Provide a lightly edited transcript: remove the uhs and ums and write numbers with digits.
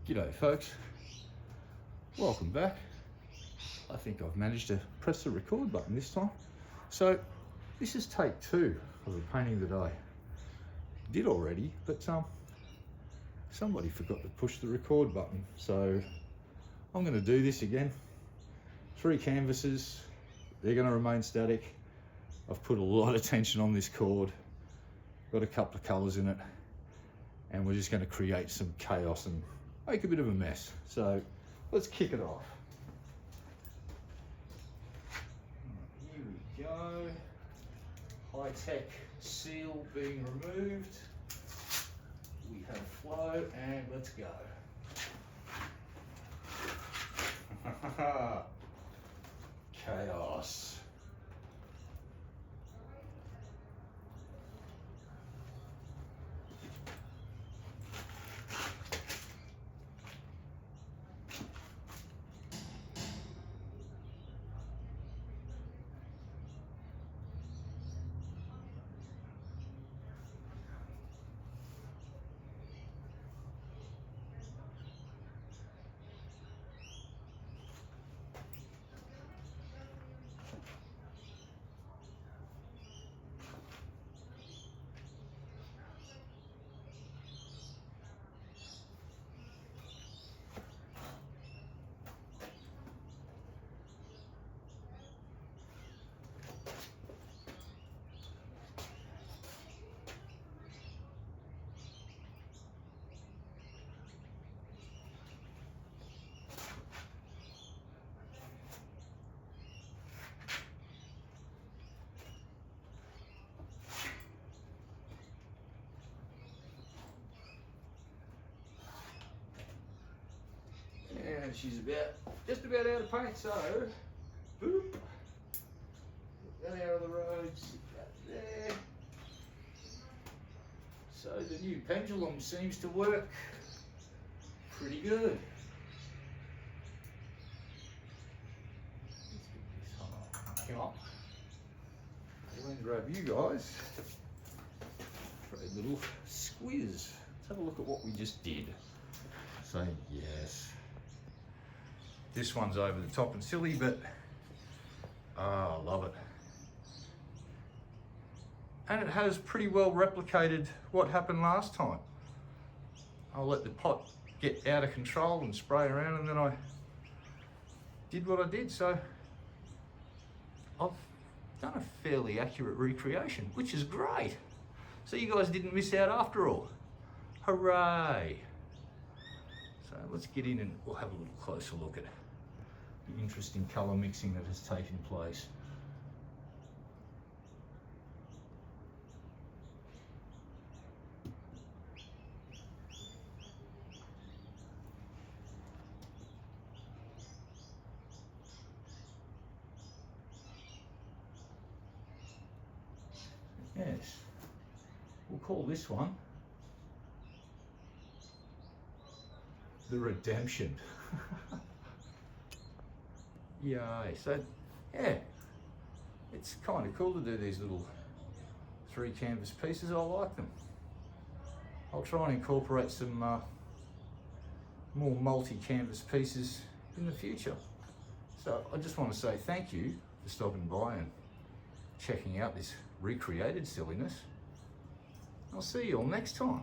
G'day folks, welcome back. I think I've managed to press the record button this time. So this is take 2 of a painting that I did already, but somebody forgot to push the record button. So I'm going to do this again. 3 canvases, they're going to remain static. I've put a lot of tension on this cord, got a couple of colours in it, and we're just going to create some chaos and make a bit of a mess. So let's kick it off. Here we go. High-tech seal being removed. We have flow and let's go. Chaos. And she's just about out of paint, so boop. Get that out of the road, sit that there. So the new pendulum seems to work pretty good. Come on. I'll then grab you guys for a little squiz. Let's have a look at what we just did. So yes. This one's over the top and silly, but I love it. And it has pretty well replicated what happened last time. I'll let the pot get out of control and spray around, and then I did what I did. So I've done a fairly accurate recreation, which is great. So you guys didn't miss out after all. Hooray! So let's get in and we'll have a little closer look at the interesting colour mixing that has taken place. Yes, we'll call this one the Redemption. Yeah, so yeah, it's kind of cool to do these little 3 canvas pieces. I like them. I'll try and incorporate some more multi-canvas pieces in the future. So I just want to say thank you for stopping by and checking out this recreated silliness. I'll see you all next time.